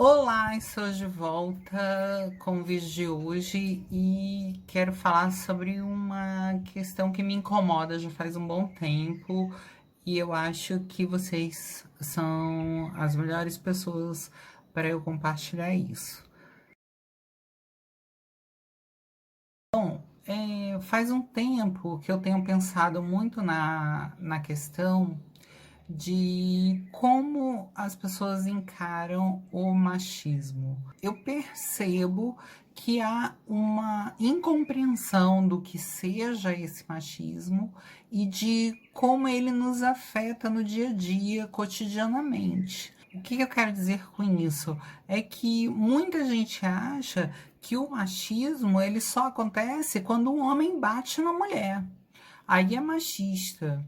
Olá, estou de volta com o vídeo de hoje e quero falar sobre uma questão que me incomoda já faz um bom tempo e eu acho que vocês são as melhores pessoas para eu compartilhar isso. Faz um tempo que eu tenho pensado muito na questão de como as pessoas encaram o machismo. Eu percebo que há uma incompreensão do que seja esse machismo e de como ele nos afeta no dia a dia, cotidianamente. O que eu quero dizer com isso? É que muita gente acha que o machismo ele só acontece quando um homem bate na mulher. Aí é machista.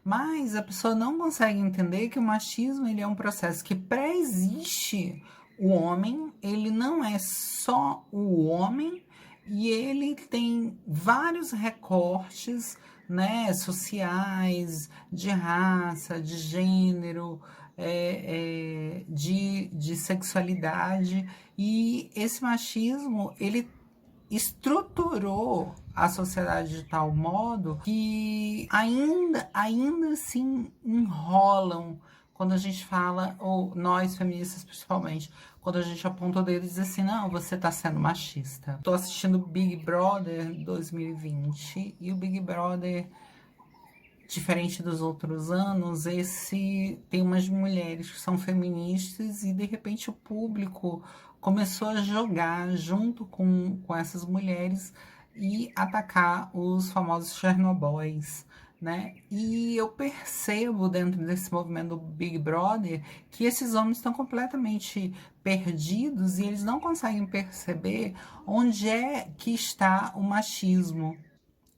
Mas a pessoa não consegue entender que o machismo ele é um processo que pré-existe o homem, ele não é só o homem e ele tem vários recortes, né, sociais, de raça, de gênero, de sexualidade, e esse machismo ele estruturou a sociedade de tal modo que ainda assim enrolam quando a gente fala, ou nós feministas principalmente, quando a gente aponta o dedo e diz assim, não, você tá sendo machista. Tô assistindo Big Brother 2020 e o Big Brother, diferente dos outros anos, esse tem umas mulheres que são feministas e de repente o público começou a jogar junto com essas mulheres e atacar os famosos Chernobyls, né? E eu percebo dentro desse movimento do Big Brother que esses homens estão completamente perdidos e eles não conseguem perceber onde é que está o machismo.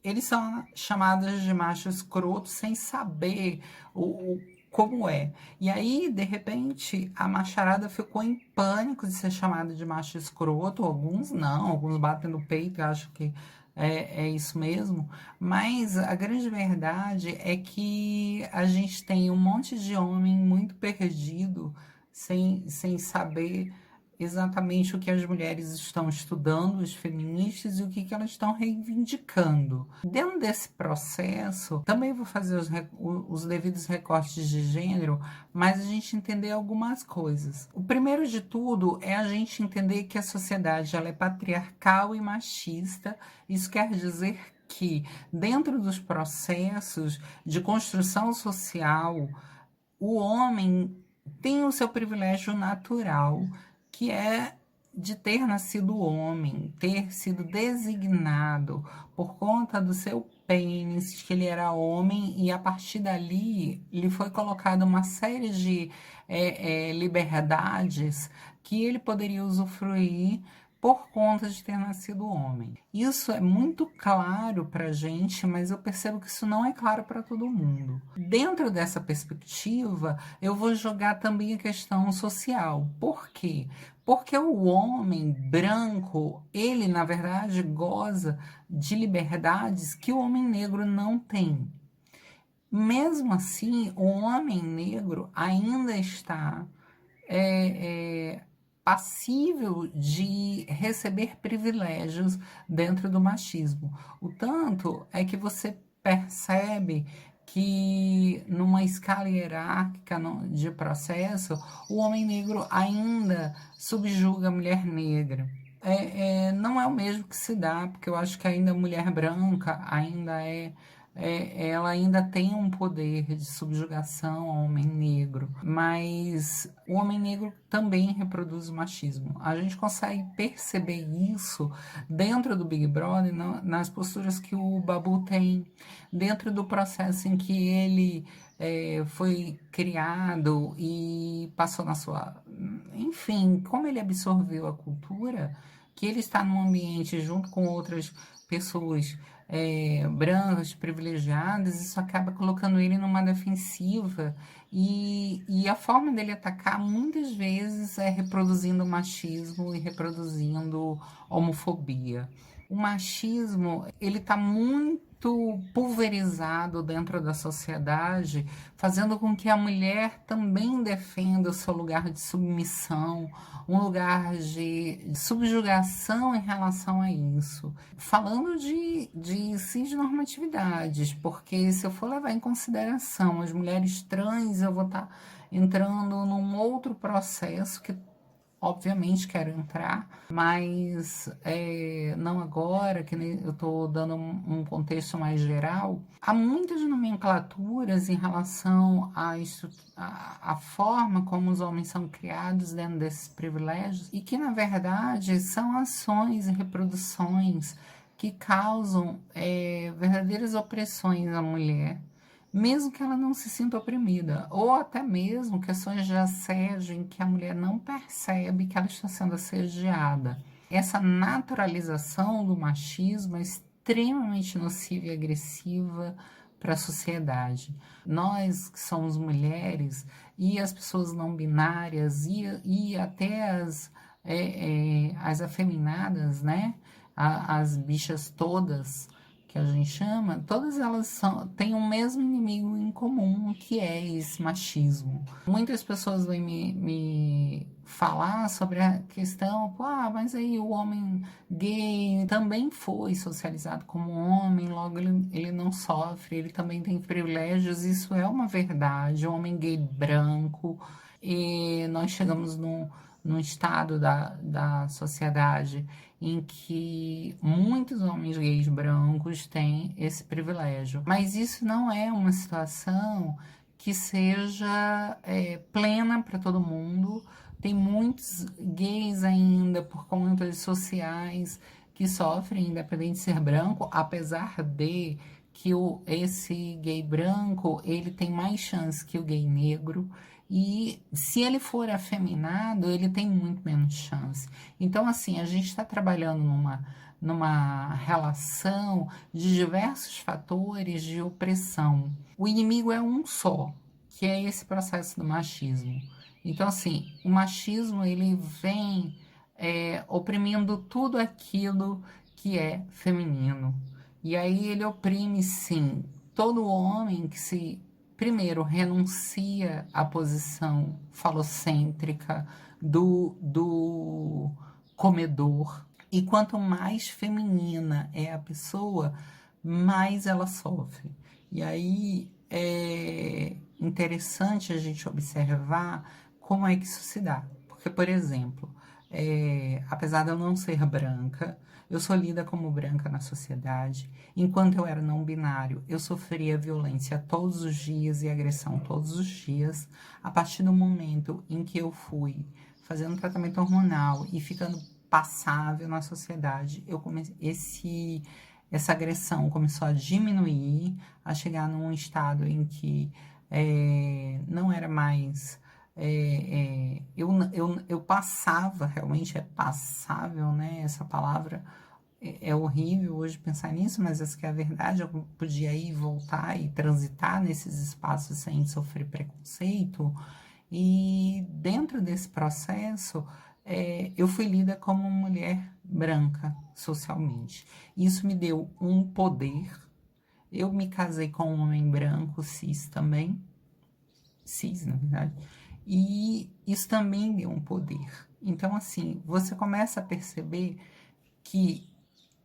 Eles são chamados de macho escroto sem saber como é. E aí, de repente, a macharada ficou em pânico de ser chamada de macho escroto. Alguns não, alguns batem no peito e acham que é isso mesmo. Mas a grande verdade é que a gente tem um monte de homem muito perdido, sem saber exatamente o que as mulheres estão estudando, os feministas, e o que elas estão reivindicando. Dentro desse processo, também vou fazer os devidos recortes de gênero, mas a gente entender algumas coisas. O primeiro de tudo é a gente entender que a sociedade ela é patriarcal e machista. Isso quer dizer que, dentro dos processos de construção social, o homem tem o seu privilégio natural, que é de ter nascido homem, ter sido designado por conta do seu pênis, que ele era homem, e a partir dali lhe foi colocada uma série de liberdades que ele poderia usufruir por conta de ter nascido homem. Isso é muito claro para a gente, mas eu percebo que isso não é claro para todo mundo. Dentro dessa perspectiva, eu vou jogar também a questão social. Por quê? Porque o homem branco, ele na verdade goza de liberdades que o homem negro não tem. Mesmo assim, o homem negro ainda está passível de receber privilégios dentro do machismo. O tanto é que você percebe que numa escala hierárquica de processo, o homem negro ainda subjuga a mulher negra. Não é o mesmo que se dá, porque eu acho que ainda a mulher branca ainda ela ainda tem um poder de subjugação ao homem negro, mas o homem negro também reproduz o machismo. A gente consegue perceber isso dentro do Big Brother, nas posturas que o Babu tem, dentro do processo em que ele foi criado e passou na sua... Enfim, como ele absorveu a cultura, que ele está num ambiente junto com outras pessoas brancas, privilegiadas, isso acaba colocando ele numa defensiva e a forma dele atacar muitas vezes é reproduzindo machismo e reproduzindo homofobia. O machismo, ele está muito pulverizado dentro da sociedade, fazendo com que a mulher também defenda o seu lugar de submissão, um lugar de subjugação em relação a isso. Falando de cisnormatividades, porque se eu for levar em consideração as mulheres trans, eu vou estar entrando num outro processo que obviamente quero entrar, mas não agora, que eu estou dando um contexto mais geral. Há muitas nomenclaturas em relação à forma como os homens são criados dentro desses privilégios e que, na verdade, são ações e reproduções que causam verdadeiras opressões à mulher, mesmo que ela não se sinta oprimida, ou até mesmo questões de assédio em que a mulher não percebe que ela está sendo assediada. Essa naturalização do machismo é extremamente nociva e agressiva para a sociedade. Nós que somos mulheres e as pessoas não binárias e até as afeminadas, né? As bichas todas, que a gente chama, todas elas têm o mesmo inimigo em comum, que é esse machismo. Muitas pessoas vêm me falar sobre a questão, mas aí o homem gay também foi socializado como homem, logo ele não sofre, ele também tem privilégios, isso é uma verdade, o homem gay branco, e nós chegamos num estado da sociedade em que muitos homens gays brancos têm esse privilégio. Mas isso não é uma situação que seja plena para todo mundo. Tem muitos gays ainda, por contas sociais, que sofrem, independente de ser branco, apesar de que esse gay branco ele tem mais chance que o gay negro. E se ele for afeminado, ele tem muito menos chance. Então, assim, a gente está trabalhando numa relação de diversos fatores de opressão. O inimigo é um só, que é esse processo do machismo. Então, assim, o machismo ele vem oprimindo tudo aquilo que é feminino. E aí ele oprime, sim, todo homem que primeiro, renuncia à posição falocêntrica do comedor. E quanto mais feminina é a pessoa, mais ela sofre. E aí é interessante a gente observar como é que isso se dá. Porque, por exemplo, apesar de eu não ser branca, eu sou lida como branca na sociedade. Enquanto eu era não binário, eu sofria violência todos os dias e agressão todos os dias. A partir do momento em que eu fui fazendo tratamento hormonal e ficando passável na sociedade, essa agressão começou a diminuir, a chegar num estado em que não era mais... eu passava, realmente é passável, né? Essa palavra é horrível hoje pensar nisso, mas essa que é a verdade. Eu podia ir, voltar e transitar nesses espaços sem sofrer preconceito. E dentro desse processo, eu fui lida como uma mulher branca socialmente. Isso me deu um poder. Eu me casei com um homem branco, cis também. Cis, na verdade. E isso também deu um poder. Então, assim, você começa a perceber que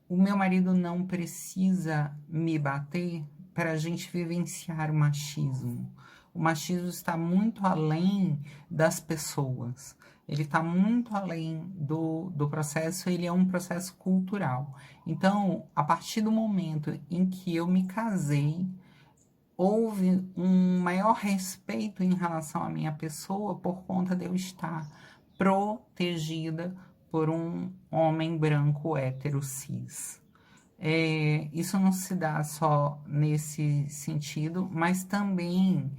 o meu marido não precisa me bater para a gente vivenciar o machismo. O machismo está muito além das pessoas. Ele está muito além do processo, ele é um processo cultural. Então, a partir do momento em que eu me casei, houve um maior respeito em relação à minha pessoa por conta de eu estar protegida por um homem branco hétero cis. Isso não se dá só nesse sentido, mas também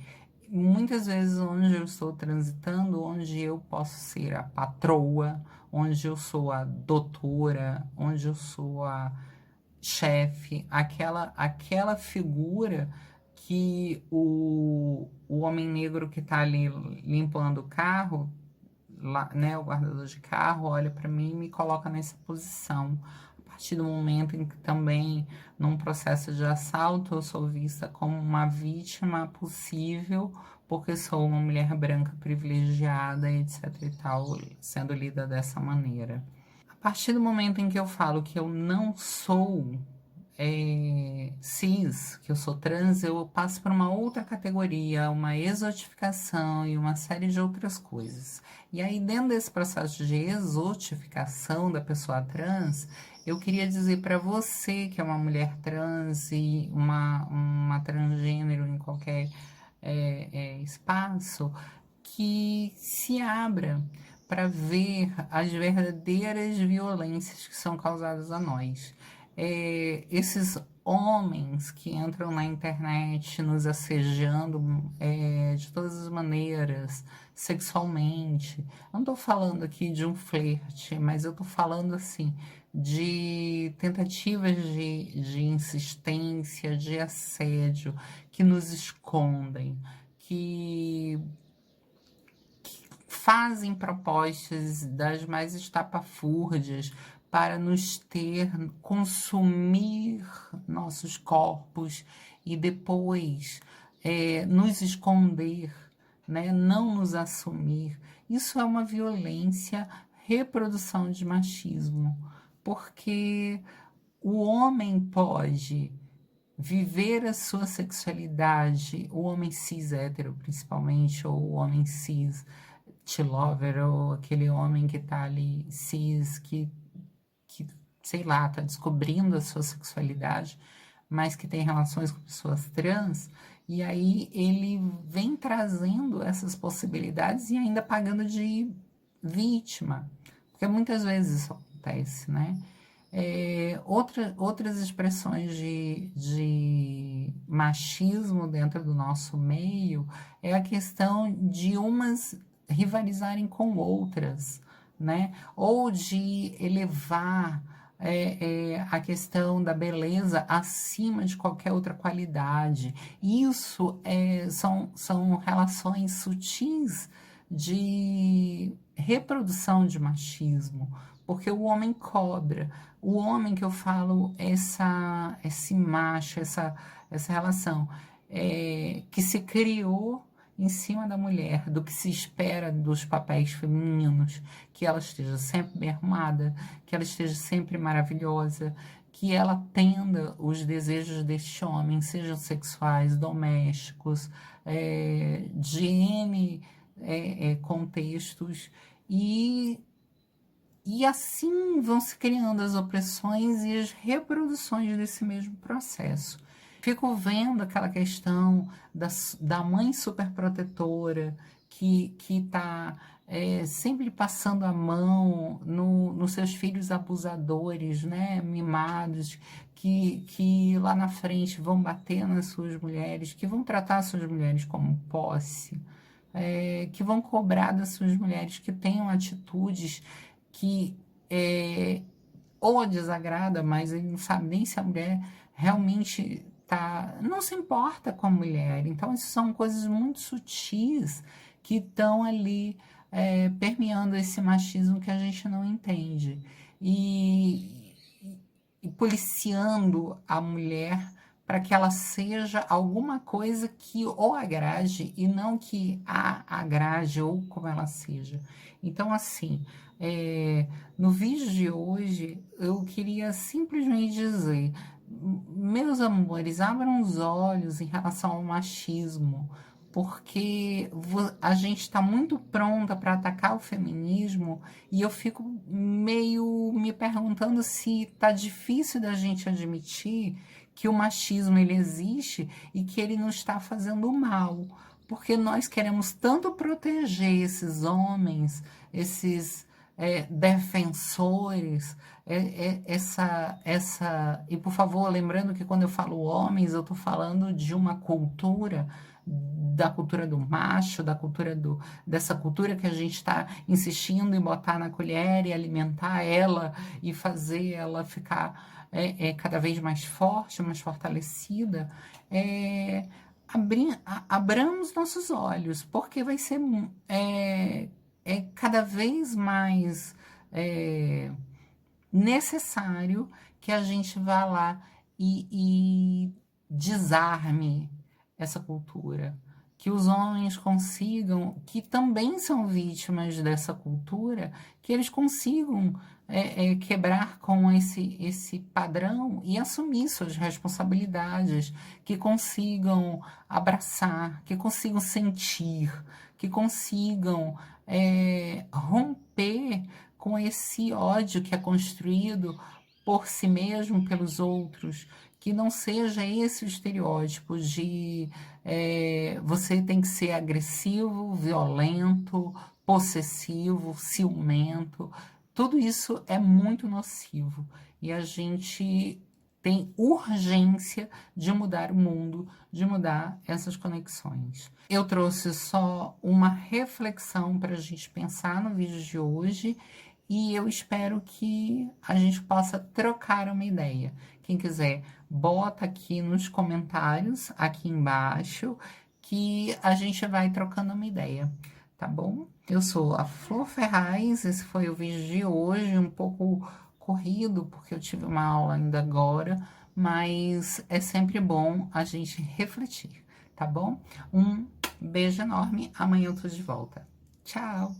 muitas vezes onde eu estou transitando, onde eu posso ser a patroa, onde eu sou a doutora, onde eu sou a chefe, aquela figura que o homem negro que está ali limpando o carro, lá, né, o guardador de carro, olha para mim e me coloca nessa posição. A partir do momento em que também, num processo de assalto, eu sou vista como uma vítima possível, porque sou uma mulher branca privilegiada, etc e tal, sendo lida dessa maneira. A partir do momento em que eu falo que eu não sou cis, que eu sou trans, eu passo por uma outra categoria, uma exotificação e uma série de outras coisas. E aí, dentro desse processo de exotificação da pessoa trans, eu queria dizer para você que é uma mulher trans e uma transgênero em qualquer espaço, que se abra para ver as verdadeiras violências que são causadas a nós. Esses homens que entram na internet nos assediando de todas as maneiras, sexualmente. Eu não estou falando aqui de um flerte, mas eu estou falando assim de tentativas de insistência, de assédio, que nos escondem, que fazem propostas das mais estapafúrdias para nos ter, consumir nossos corpos e depois nos esconder, né? Não nos assumir. Isso é uma violência, reprodução de machismo, porque o homem pode viver a sua sexualidade, o homem cis hétero principalmente, ou o homem cis T-lover, ou aquele homem que tá ali cis, que sei lá, tá descobrindo a sua sexualidade, mas que tem relações com pessoas trans, e aí ele vem trazendo essas possibilidades e ainda pagando de vítima, porque muitas vezes isso acontece, né? Outras expressões de machismo dentro do nosso meio é a questão de umas rivalizarem com outras, né? Ou de elevar a questão da beleza acima de qualquer outra qualidade. Isso são relações sutis de reprodução de machismo, porque o homem cobra. O homem que eu falo, esse macho, essa relação que se criou em cima da mulher, do que se espera dos papéis femininos, que ela esteja sempre bem arrumada, que ela esteja sempre maravilhosa, que ela atenda os desejos deste homem, sejam sexuais, domésticos, de N contextos, e assim vão se criando as opressões e as reproduções desse mesmo processo. Fico vendo aquela questão da mãe superprotetora que está sempre passando a mão nos seus filhos abusadores, né, mimados, que lá na frente vão bater nas suas mulheres, que vão tratar as suas mulheres como posse, que vão cobrar das suas mulheres que tenham atitudes que ou a desagrada, mas ele não sabe nem se a mulher realmente não se importa com a mulher. Então, isso são coisas muito sutis que estão ali permeando esse machismo que a gente não entende. E policiando a mulher para que ela seja alguma coisa que o agrade e não que a agrade ou como ela seja. Então, assim, no vídeo de hoje, eu queria simplesmente dizer: meus amores, abram os olhos em relação ao machismo, porque a gente está muito pronta para atacar o feminismo e eu fico meio me perguntando se está difícil da gente admitir que o machismo ele existe e que ele nos está fazendo mal, porque nós queremos tanto proteger esses homens, esses defensores, e por favor, lembrando que quando eu falo homens, eu estou falando de uma cultura, da cultura do macho, dessa cultura que a gente está insistindo em botar na colher e alimentar ela e fazer ela ficar cada vez mais forte, mais fortalecida. Abramos nossos olhos, porque vai ser cada vez mais necessário que a gente vá lá e desarme essa cultura. Que os homens consigam, que também são vítimas dessa cultura, que eles consigam quebrar com esse padrão e assumir suas responsabilidades, que consigam abraçar, que consigam sentir, que consigam romper com esse ódio que é construído por si mesmo, pelos outros, que não seja esse o estereótipo de você tem que ser agressivo, violento, possessivo, ciumento. Tudo isso é muito nocivo e a gente tem urgência de mudar o mundo, de mudar essas conexões. Eu trouxe só uma reflexão para a gente pensar no vídeo de hoje e eu espero que a gente possa trocar uma ideia. Quem quiser, bota aqui nos comentários, aqui embaixo, que a gente vai trocando uma ideia, tá bom? Eu sou a Flor Ferraz, esse foi o vídeo de hoje, um pouco corrido, porque eu tive uma aula ainda agora, mas é sempre bom a gente refletir, tá bom? Um beijo enorme, amanhã eu tô de volta. Tchau!